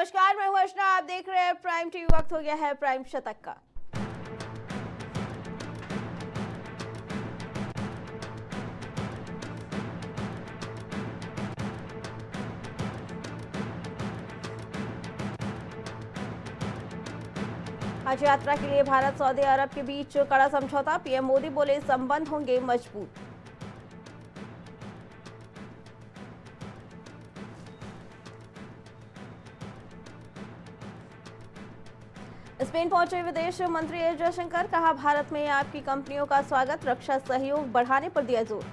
नमस्कार, मैं हूं अर्चना। आप देख रहे हैं प्राइम टीवी। वक्त हो गया है प्राइम शतक का। हज यात्रा के लिए भारत सऊदी अरब के बीच कड़ा समझौता। पीएम मोदी बोले संबंध होंगे मजबूत। स्पेन पहुंचे विदेश मंत्री एस जयशंकर। कहा, भारत में आपकी कंपनियों का स्वागत। रक्षा सहयोग बढ़ाने पर दिया जोर।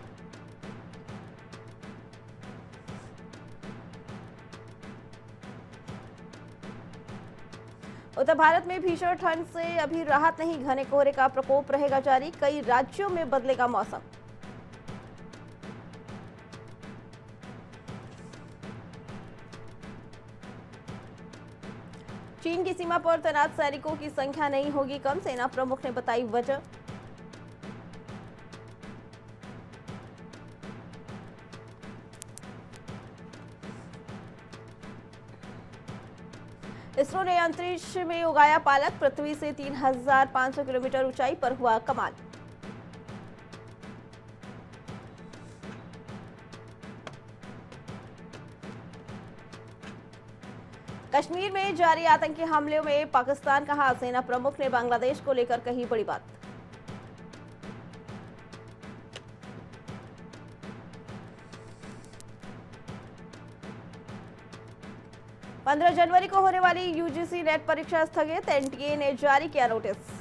उत्तर भारत में भीषण ठंड से अभी राहत नहीं। घने कोहरे का प्रकोप रहेगा जारी। कई राज्यों में बदलेगा मौसम। चीन की सीमा पर तैनात सैनिकों की संख्या नहीं होगी कम। सेना प्रमुख ने बताई वजह। इसरो ने अंतरिक्ष में उगाया पालक। पृथ्वी से 3,500 किलोमीटर ऊंचाई पर हुआ कमाल। कश्मीर में जारी आतंकी हमले में पाकिस्तान कहा। सेना प्रमुख ने बांग्लादेश को लेकर कही बड़ी बात। पंद्रह जनवरी को होने वाली यूजीसी नेट परीक्षा स्थगित। एनटीए ने जारी किया नोटिस।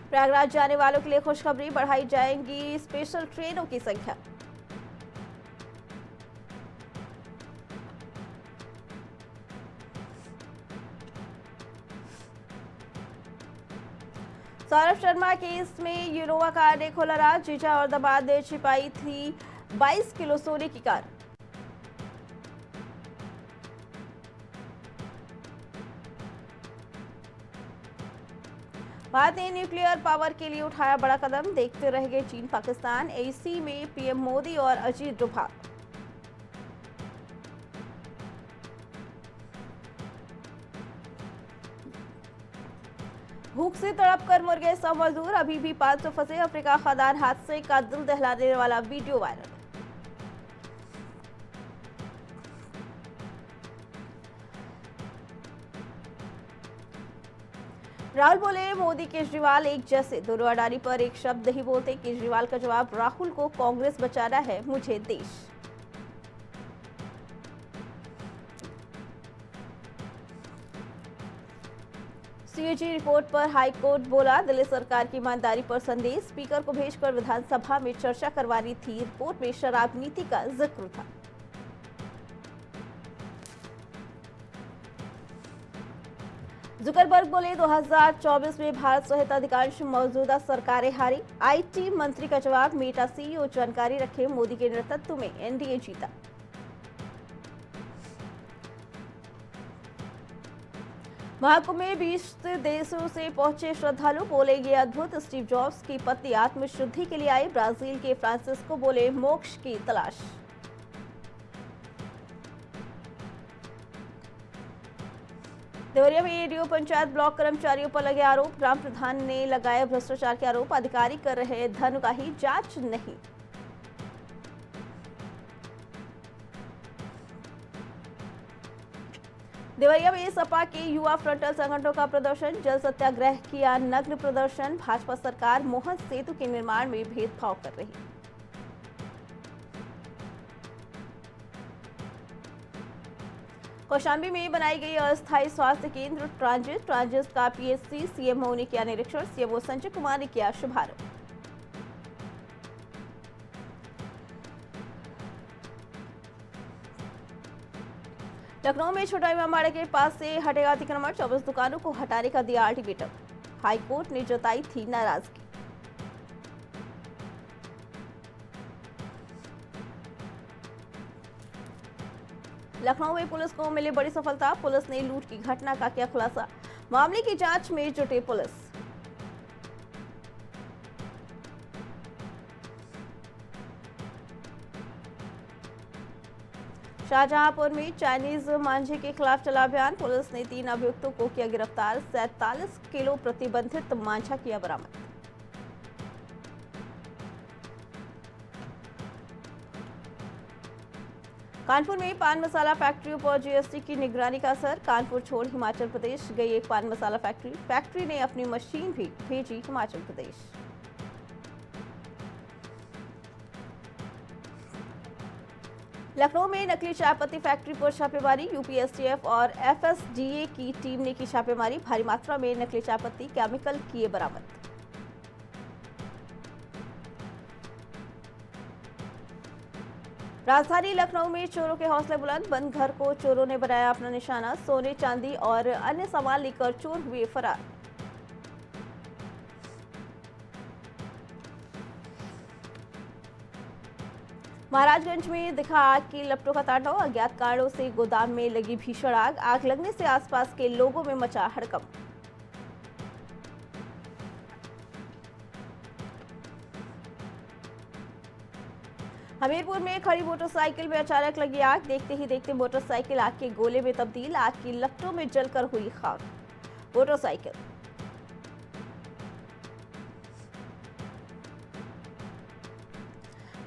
प्रयागराज जाने वालों के लिए खुशखबरी। बढ़ाई जाएंगी स्पेशल ट्रेनों की संख्या। सौरभ शर्मा केस में यूनोवा कार ने खोला राज। जीजा और दामाद ने छिपाई थी 22 किलो सोने की कार। भारत ने न्यूक्लियर पावर के लिए उठाया बड़ा कदम। देखते रह गए चीन पाकिस्तान। एसी में पीएम मोदी और अजीत डोभाल। भूख से तड़प कर मर गए 100 मजदूर। अभी भी 500 फंसे। अफ्रीका खदान हादसे का दिल दहलाने वाला वीडियो वायरल। राहुल बोले मोदी केजरीवाल एक जैसे। दोनों अडानी पर एक शब्द नहीं बोलते। केजरीवाल का जवाब, राहुल को कांग्रेस बचाना है, मुझे देश। सीएजी रिपोर्ट पर हाईकोर्ट बोला, दिल्ली सरकार की ईमानदारी पर संदेश। स्पीकर को भेजकर विधानसभा में चर्चा करवानी थी। रिपोर्ट में शराब नीति का जिक्र था। जुकरबर्ग बोले 2024 में भारत सहित अधिकांश मौजूदा सरकारें हारी। आईटी मंत्री का जवाब, मेटा सीईओ जानकारी रखे, मोदी के नेतृत्व में एनडीए जीता। महाकुंभ में 20 देशों से पहुंचे श्रद्धालु। बोले ये अद्भुत। स्टीव जॉब्स की पत्नी आत्मशुद्धि के लिए आई। ब्राजील के फ्रांसिस्को बोले मोक्ष की तलाश। देवरिया में एडीओ पंचायत ब्लॉक कर्मचारियों पर लगे आरोप। ग्राम प्रधान ने लगाए भ्रष्टाचार के आरोप। अधिकारी कर रहे धन का ही जांच नहीं। देवरिया में सपा के युवा फ्रंटल संगठनों का प्रदर्शन। जल सत्याग्रह किया नग्न प्रदर्शन। भाजपा सरकार मोहन सेतु के निर्माण में भेदभाव कर रही। कौशाम्बी में बनाई गई अस्थायी स्वास्थ्य केंद्र ट्रांजिट का पीएचसी। सीएमओ ने किया निरीक्षण। सीएमओ संजय कुमार ने किया शुभारंभ। लखनऊ में छोटा इमामबाड़ा के पास से हटेगा अतिक्रमण। 24 दुकानों को हटाने का दिया अल्टीमेटम। हाईकोर्ट ने जताई थी नाराजगी। लखनऊ में पुलिस को मिली बड़ी सफलता। पुलिस ने लूट की घटना का किया खुलासा। मामले की जांच में जुटी पुलिस। शाहजहांपुर में चाइनीज मांझे के खिलाफ चला अभियान, पुलिस ने 3 अभियुक्तों को किया गिरफ्तार, 47 किलो प्रतिबंधित मांझा किया बरामद। कानपुर में पान मसाला फैक्ट्रियों पर जीएसटी की निगरानी का असर, कानपुर छोड़ हिमाचल प्रदेश गई एक पान मसाला फैक्ट्री ने अपनी मशीन भी भेजी हिमाचल प्रदेश। लखनऊ में नकली चाय पत्ती फैक्ट्री पर छापेमारी, यूपी एसटीएफ और एफएसडीए की टीम ने की छापेमारी, भारी मात्रा में नकली चाय पत्ती केमिकल किए बरामद। राजधानी लखनऊ में चोरों के हौसले बुलंद, बंद घर को चोरों ने बनाया अपना निशाना, सोने चांदी और अन्य सामान लेकर चोर हुए फरार। महाराजगंज में दिखा आग की लपटों का तांडव, अज्ञात कारणों से गोदाम में लगी भीषण आग लगने से आसपास के लोगों में मचा हड़कंप। हमीरपुर में खड़ी मोटरसाइकिल में अचानक लगी आग, देखते ही देखते मोटरसाइकिल आग के गोले में तब्दील, आग की लपटों में जलकर हुई खाक मोटरसाइकिल।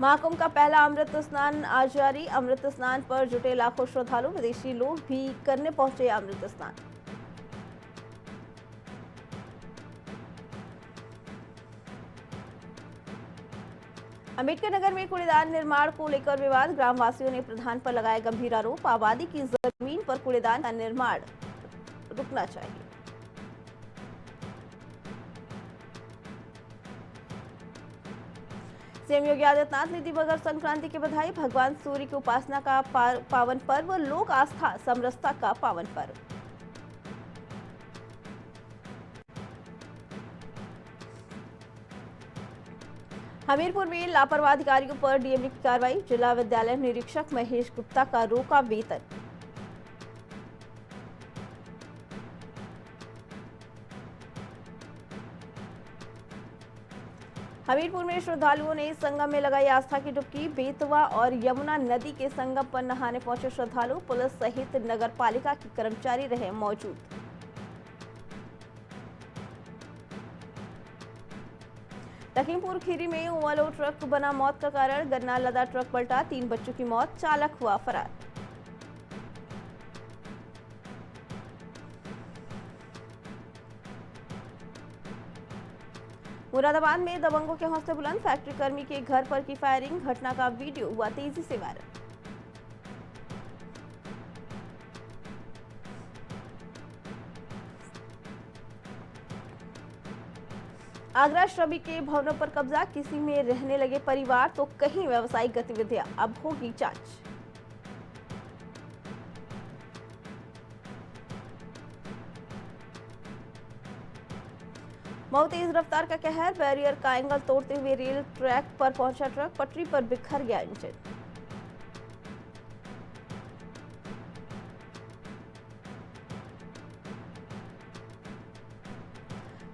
महाकुंभ का पहला अमृत स्नान आज जारी, अमृत स्नान पर जुटे लाखों श्रद्धालु, विदेशी लोग भी करने पहुंचे अमृत स्नान। अंबेडकर नगर में कूड़ेदान निर्माण को लेकर विवाद, ग्रामवासियों ने प्रधान पर लगाया गंभीर आरोप, आबादी की जमीन पर कूड़ेदान का निर्माण रुकना चाहिए। सीएम योगी आदित्यनाथ ने दी मकर संक्रांति की बधाई, भगवान सूर्य की उपासना का पावन पर्व, लोक आस्था समरसता का पावन पर्व। हमीरपुर में लापरवाह अधिकारियों पर डीएम की कार्रवाई, जिला विद्यालय निरीक्षक महेश गुप्ता का रोका वेतन। हमीरपुर में श्रद्धालुओं ने संगम में लगाई आस्था की डुबकी, बेतवा और यमुना नदी के संगम पर नहाने पहुंचे श्रद्धालु, पुलिस सहित नगर पालिका के कर्मचारी रहे मौजूद। लखीमपुर खीरी में ओवरलोड ट्रक बना मौत का कारण, गन्ना लदा ट्रक पलटा, 3 बच्चों की मौत, चालक हुआ फरार। मुरादाबाद में दबंगों के हौसले बुलंद, फैक्ट्री कर्मी के घर पर की फायरिंग, घटना का वीडियो हुआ तेजी से वायरल। आगरा श्रमिक के भवनों पर कब्जा, किसी में रहने लगे परिवार तो कहीं व्यावसायिक गतिविधियां, अब होगी जांच। मऊ तेज रफ्तार का कहर, बैरियर का एंगल तोड़ते हुए रेल ट्रैक पर पहुंचा ट्रक, पटरी पर बिखर गया इंजन।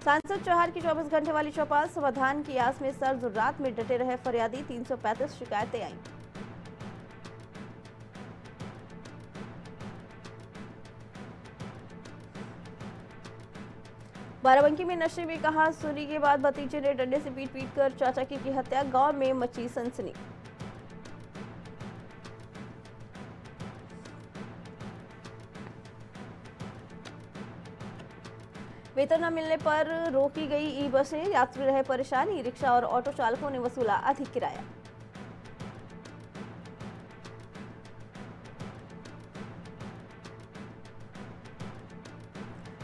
सांसद चौहान की 24 घंटे वाली चौपाल, समाधान की आस में सर्द रात में डटे रहे फरियादी, 335 शिकायतें आईं। बाराबंकी में नशे में कहा सुनी के बाद भतीजे ने डंडे से पीट पीट कर चाचा की हत्या, गांव में मची सनसनी। वेतन न मिलने पर रोकी गई ई बसें, यात्री रहे परेशान, ई रिक्शा और ऑटो चालकों ने वसूला अधिक किराया।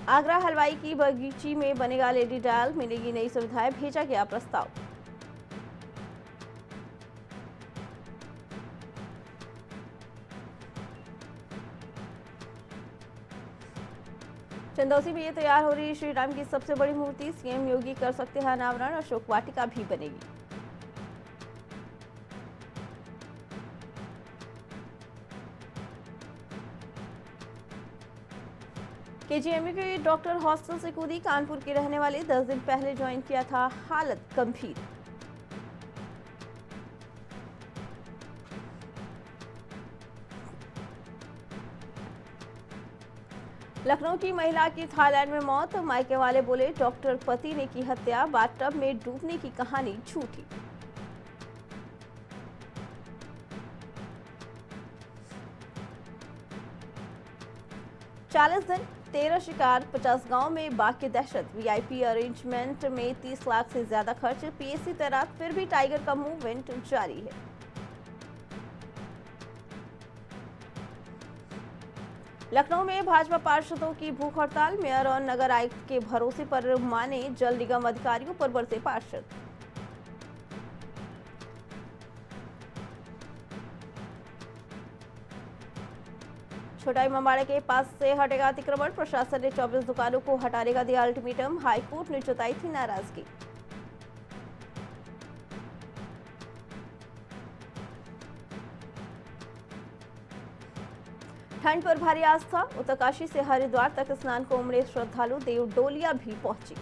आगरा हलवाई की बगीची में बनेगा लेडी डायल, मिलेगी नई सुविधाएं, भेजा गया प्रस्ताव। चंदौसी में ये तैयार हो रही श्री राम की सबसे बड़ी मूर्ति, सीएम योगी कर सकते हैं अनावरण, अशोक वाटिका भी बनेगी। केजीएमयू के डॉक्टर हॉस्टल से कूदी, कानपुर के रहने वाले 10 दिन पहले ज्वाइन किया था, हालत गंभीर। लखनऊ की महिला की थाईलैंड में मौत, मायके वाले बोले डॉक्टर पति ने की हत्या, बाथटब में डूबने की कहानी झूठी। चालीस दिन 13 शिकार, 50 गांव में बाघ की दहशत, वीआईपी अरेंजमेंट में 30 लाख से ज्यादा खर्च, पीएससी तैनात, फिर भी टाइगर का मूवमेंट जारी है। लखनऊ में भाजपा पार्षदों की भूख हड़ताल, मेयर और नगर आयुक्त के भरोसे पर माने जल निगम अधिकारियों पर बरसे पार्षद। छोटा इमामबाड़ा के पास से हटेगा अतिक्रमण, प्रशासन ने 24 दुकानों को हटाने का दिया अल्टीमेटम, हाईकोर्ट ने जताई थी नाराजगी। ठंड पर भारी आस्था, उत्तरकाशी से हरिद्वार तक स्नान को उमड़े श्रद्धालु, देव डोलियां भी पहुंची।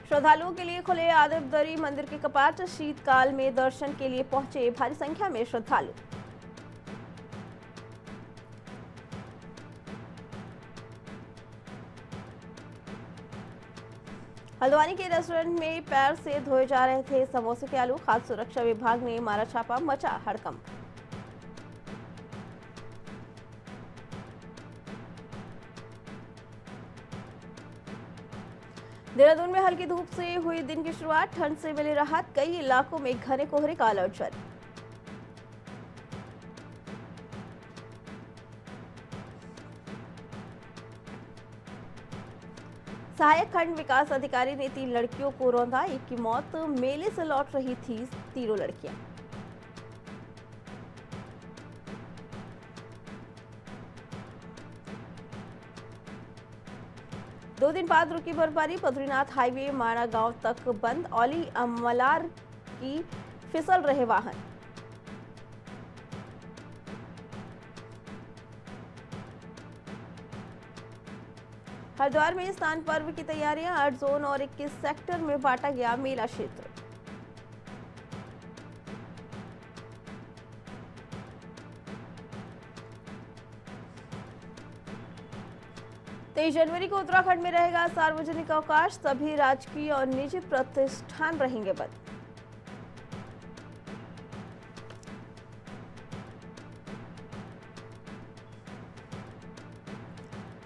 श्रद्धालुओं के लिए खुले आदिबदरी मंदिर के कपाट, शीतकाल में दर्शन के लिए पहुंचे भारी संख्या में श्रद्धालु। हल्द्वानी के रेस्टोरेंट में पैर से धोए जा रहे थे समोसे के आलू, खाद्य सुरक्षा विभाग ने मारा छापा, मचा हड़कंप। देहरादून में हल्की धूप से हुई दिन की शुरुआत, ठंड से मिली राहत, कई इलाकों में घने कोहरे का अलर्ट जारी। सहायक खंड विकास अधिकारी ने 3 लड़कियों को रौंदा, एक की मौत, मेले से लौट रही थी तीनों लड़कियां। दो दिन बाद रुकी बर्फबारी, बद्रीनाथ हाईवे माणा गांव तक बंद, औली अमलार की फिसल रहे वाहन। हरिद्वार में स्नान पर्व की तैयारियां, 8 जोन और 21 सेक्टर में बांटा गया मेला क्षेत्र। तेईस जनवरी को उत्तराखंड में रहेगा सार्वजनिक अवकाश, सभी राजकीय और निजी प्रतिष्ठान रहेंगे बंद।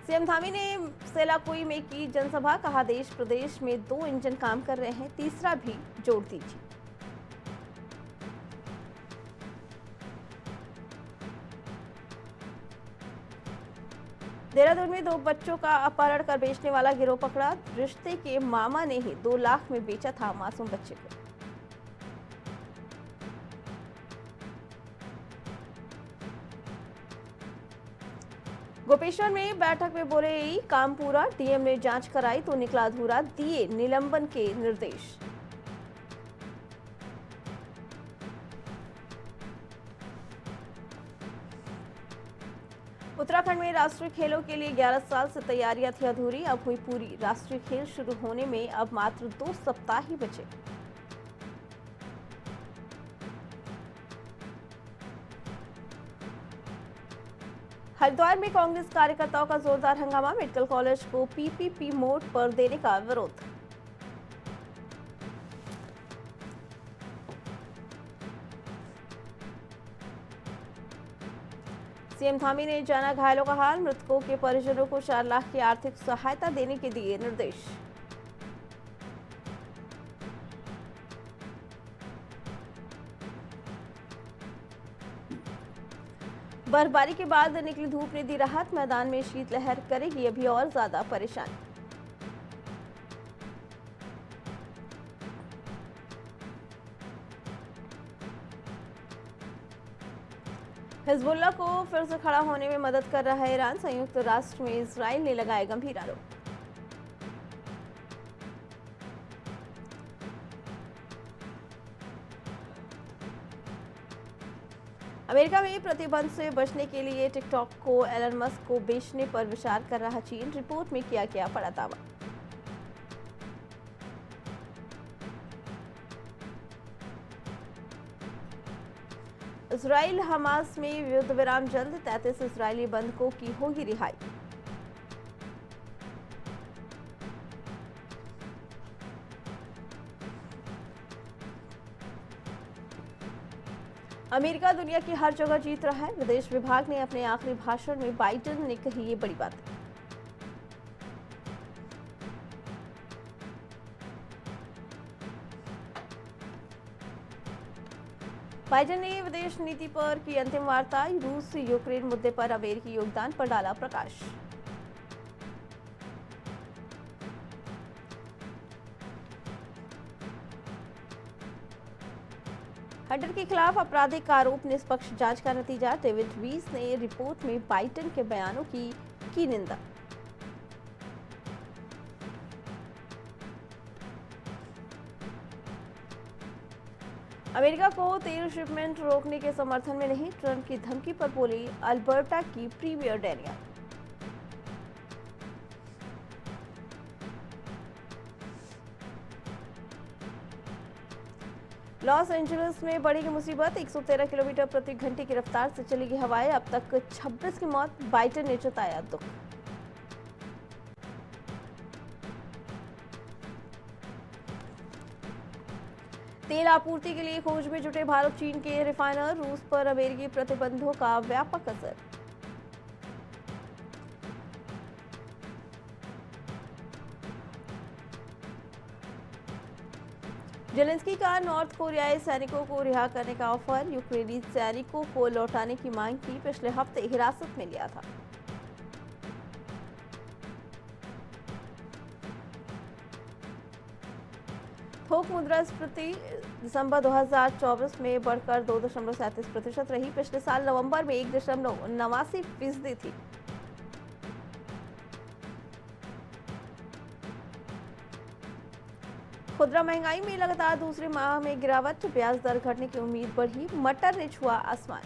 सीएम धामी ने सेलाकुई में की जनसभा, कहा देश प्रदेश में 2 इंजन काम कर रहे हैं, तीसरा भी जोड़ दीजिए। देहरादून में 2 बच्चों का अपहरण कर बेचने वाला गिरोह पकड़ा, रिश्ते के मामा ने ही 2 लाख में बेचा था मासूम बच्चे को। गोपेश्वर में बैठक में बोले काम पूरा, डीएम ने जांच कराई तो निकला अधूरा, दिए निलंबन के निर्देश। उत्तराखंड में राष्ट्रीय खेलों के लिए 11 साल से तैयारियां थी अधूरी, अब हुई पूरी, राष्ट्रीय खेल शुरू होने में अब मात्र 2 सप्ताह ही बचे। हरिद्वार में कांग्रेस कार्यकर्ताओं का जोरदार हंगामा, मेडिकल कॉलेज को पीपीपी मोड पर देने का विरोध। सीएम धामी ने जाना घायलों का हाल, मृतकों के परिजनों को 4 लाख की आर्थिक सहायता देने के दिए निर्देश। बर्फबारी के बाद निकली धूप ने दी राहत, मैदान में शीतलहर करेगी अभी और ज्यादा परेशान। हिजबुल्लाह को फिर से खड़ा होने में मदद कर रहा है ईरान, संयुक्त राष्ट्र में इजराइल ने लगाए गंभीर आरोप। अमेरिका में प्रतिबंध से बचने के लिए टिकटॉक को एलन मस्क को बेचने पर विचार कर रहा चीन, रिपोर्ट में किया गया बड़ा दावा। इजराइल हमास में युद्ध विराम जल्द, 33 इजरायली बंधकों की होगी रिहाई। अमेरिका दुनिया की हर जगह जीत रहा है, विदेश विभाग ने अपने आखिरी भाषण में बाइडेन ने कही ये बड़ी बात। बाइडेन ने विदेश नीति पर की अंतिम वार्ता, रूस यूक्रेन मुद्दे पर अमेरिकी योगदान पर डाला प्रकाश। हंटर के खिलाफ आपराधिक आरोप, निष्पक्ष जांच का नतीजा। डेविड वीस ने रिपोर्ट में बाइडेन के बयानों की निंदा। अमेरिका को तेल शिपमेंट रोकने के समर्थन में नहीं, ट्रंप की धमकी पर बोली अल्बर्टा की प्रीमियर डेनिया। लॉस एंजलिस में बढ़ेगी मुसीबत, 113 किलोमीटर प्रति घंटे की रफ्तार से चलेगी हवाएं, अब तक 26 की मौत, बाइडेन ने जताया दुख। तेल आपूर्ति के लिए खोज में जुटे भारत चीन के रिफाइनर, रूस पर अमेरिकी प्रतिबंधों का व्यापक असर। जेलेंस्की का नॉर्थ कोरियाई सैनिकों को रिहा करने का ऑफर, यूक्रेनी सैनिकों को लौटाने की मांग की, पिछले हफ्ते हिरासत में लिया था। थोक मुद्रास्फीति दिसंबर 2024 में बढ़कर 2.37% रही, पिछले साल नवंबर में 1.89% थी। खुदरा महंगाई में लगातार दूसरे माह में गिरावट, ब्याज दर घटने की उम्मीद बढ़ी, मटर ने छुआ आसमान।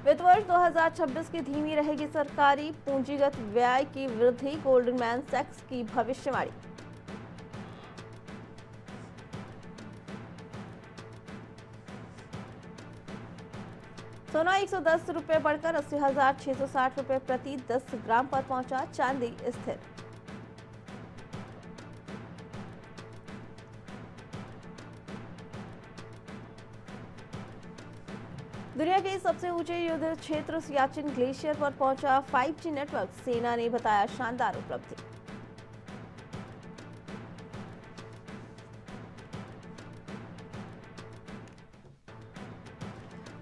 वित्त वर्ष 2026 की धीमी रहेगी सरकारी पूंजीगत व्यय की वृद्धि, गोल्डमैन सैक्स की भविष्यवाणी। सोना 110 रुपये बढ़कर 80,660 रुपये प्रति 10 ग्राम पर पहुंचा, चांदी स्थिर। दुनिया के सबसे ऊंचे युद्ध क्षेत्र सियाचिन ग्लेशियर पर पहुंचा 5G नेटवर्क, सेना ने बताया शानदार उपलब्धि।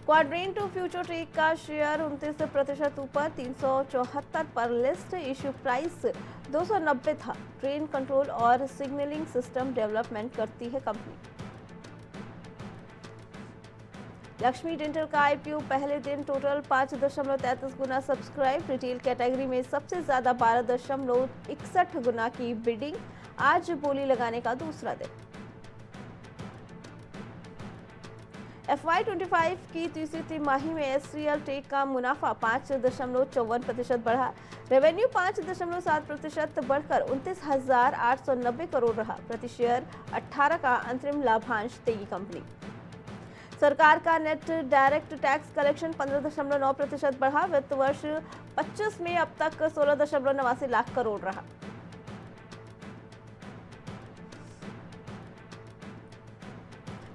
क्वाड्रेंट फ्यूचर टेक का शेयर 29% ऊपर, 374 पर लिस्ट, इश्यू प्राइस 290 था। ट्रेन कंट्रोल और सिग्नलिंग सिस्टम डेवलपमेंट करती है कंपनी। लक्ष्मी डेंटल का आईपीओ पहले दिन टोटल 5.33 गुना सब्सक्राइब, रिटेल कैटेगरी में सबसे ज्यादा 12.61 गुना की बिडिंग, आज बोली लगाने का दूसरा दिन। FY25 की तीसरी तिमाही में एचसीएल टेक का मुनाफा 5.54% बढ़ा, रेवेन्यू 5.7% बढ़कर 29,890 करोड़ रहा, प्रति शेयर 18 का अंतरिम लाभांश देगी कंपनी। सरकार का नेट डायरेक्ट टैक्स कलेक्शन 15.9% बढ़ा, वित्त वर्ष 25 में अब तक 16.89 लाख करोड़ रहा।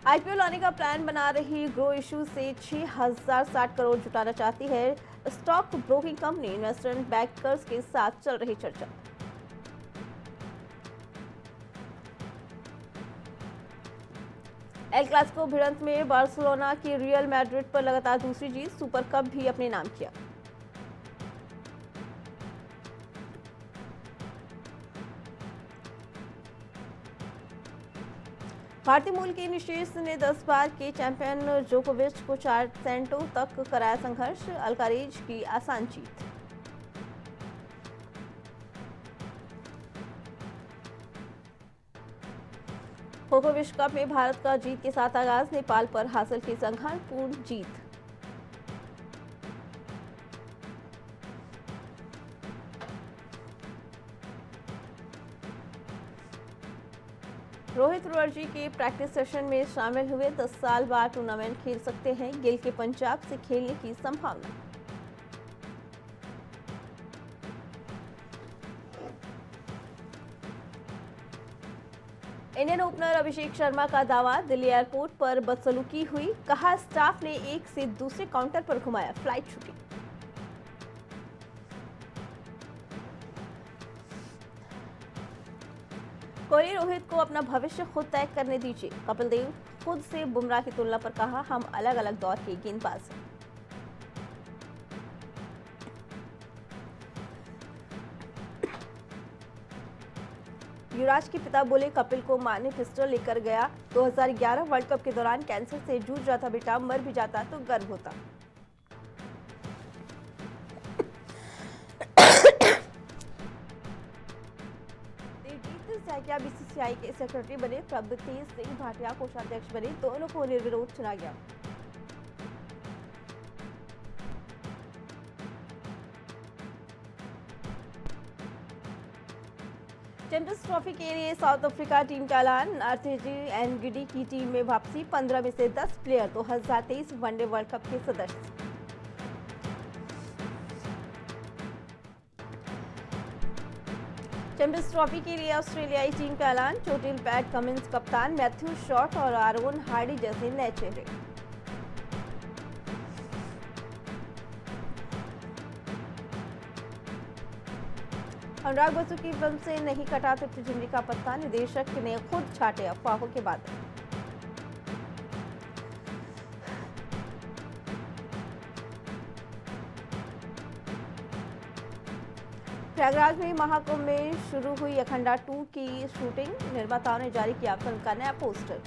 आईपीओ लाने का प्लान बना रही ग्रो इश्यू से 6,060 करोड़ जुटाना चाहती है stock broking company, investment bankers के साथ चल रही चर्चा। एल क्लासिको भिड़ंत में बार्सिलोना की रियल मैड्रिड पर लगातार दूसरी जीत, सुपर कप भी अपने नाम किया। भारतीय मूल के निशेष ने 10 बार के चैंपियन जोकोविच को 4 सेटों तक कराया संघर्ष, अल्कारेज की आसान जीत। खो-खो विश्व कप में भारत का जीत के साथ आगाज, नेपाल पर हासिल की संघर्षपूर्ण जीत। रोहित रणजी के प्रैक्टिस सेशन में शामिल हुए, 10 साल बाद टूर्नामेंट खेल सकते हैं, गिल के पंजाब से खेलने की संभावना। इंडियन ओपनर अभिषेक शर्मा का दावा, दिल्ली एयरपोर्ट पर बदसलूकी हुई, कहा स्टाफ ने एक से दूसरे काउंटर पर घुमाया फ्लाइट छुट्टी। कोहली, रोहित को अपना भविष्य खुद तय करने दीजिए, कपिल देव खुद से बुमराह की तुलना पर कहा, हम अलग अलग दौर के गेंदबाज हैं। युवराज के पिता बोले, कपिल को मां ने पिस्टल लेकर गया, 2011 वर्ल्ड कप के दौरान कैंसर से जूझ रहा था बेटा, मर भी जाता तो गर्व होता। क्या बीसीसीआई के सेक्रेटरी बने, प्रभुतेज सिंह भाटिया कोषाध्यक्ष बने, दोनों को निर्विरोध चुना गया। चैंपियंस ट्रॉफी के लिए साउथ अफ्रीका टीम का ऐलान, आरटीजी एनगिडी की टीम में वापसी, 15 में से 10 प्लेयर 2023 वनडे वर्ल्ड कप के सदस्य। चैंपियंस ट्रॉफी के लिए ऑस्ट्रेलियाई टीम का ऐलान, चोटिल पैट कमिंस कप्तान, मैथ्यू शॉट और आरोन हार्डी जैसे नए चेहरे। अनुराग बसु की फिल्म से नहीं कटा तृप्ति जिंदगी का पत्ता, निर्देशक ने खुद छाटे अफवाहों के बाद। प्रयागराज में महाकुंभ में शुरू हुई अखंडा 2 की शूटिंग, निर्माताओं ने जारी किया फिल्म का नया पोस्टर।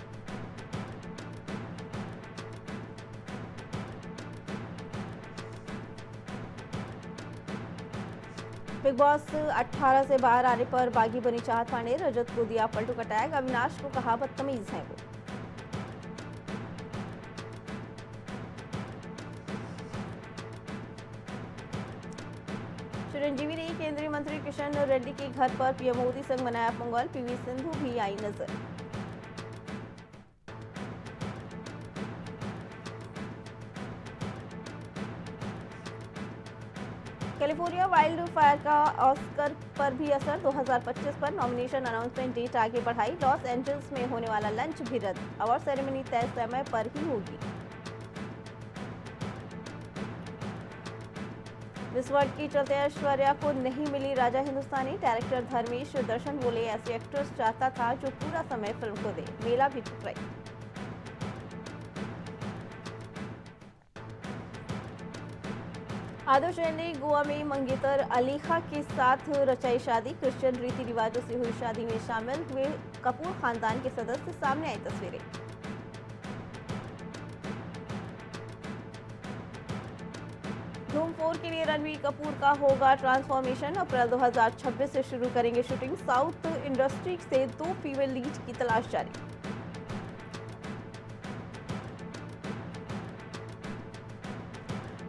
बिग बॉस 18 से बाहर आने पर बागी बनी चाहत पांडे, रजत को दिया पलटू का टैग, अविनाश को कहा बदतमीज है वो। चिरंजीवी ने केंद्रीय मंत्री किशन रेड्डी के घर पर पीएम मोदी संग मनाया पोंगल, पीवी सिंधु भी आई नजर। कैलिफोर्निया वाइल्ड फायर का ऑस्कर पर भी असर, 2025 पर नॉमिनेशन अनाउंसमेंट डेट आगे बढ़ाई, लॉस एंजल्स में होने वाला लंच भी रद्द, अवार्ड सेरेमनी तय समय पर ही होगी। मिस वर्ल्ड के चलते ऐश्वर्या को नहीं मिली राजा हिंदुस्तानी, डायरेक्टर धर्मेश दर्शन बोले, ऐसे एक्ट्रेस चाहता था जो पूरा समय फिल्म को दे, मेला भी ठुकराई। आदर्श ने गोवा में मंगेतर अलीखा के साथ रचाई शादी, क्रिश्चियन रीति रिवाजों से हुई शादी में शामिल हुए कपूर खानदान के सदस्य, सामने आई तस्वीरें। धूम 4 के लिए रणबीर कपूर का होगा ट्रांसफॉर्मेशन, अप्रैल 2026 से शुरू करेंगे शूटिंग, साउथ इंडस्ट्री से 2 फीमेल लीड की तलाश जारी।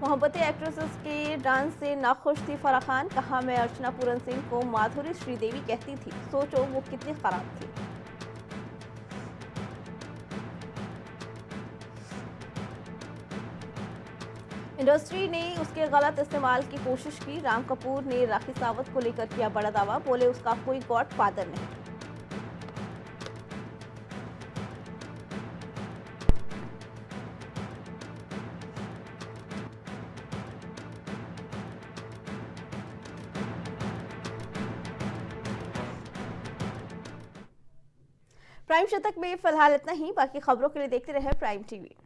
मोहब्बती एक्ट्रेसेस के डांस से नाखुश थी फराह खान, कहा मैं अर्चना पूरन सिंह को माधुरी श्रीदेवी कहती थी, सोचो वो कितनी खराब थी। इंडस्ट्री ने उसके गलत इस्तेमाल की कोशिश की, राम कपूर ने राखी सावंत को लेकर किया बड़ा दावा, बोले उसका कोई गॉड फादर नहीं। प्राइम शतक में फिलहाल इतना ही, बाकी खबरों के लिए देखते रहे प्राइम टीवी।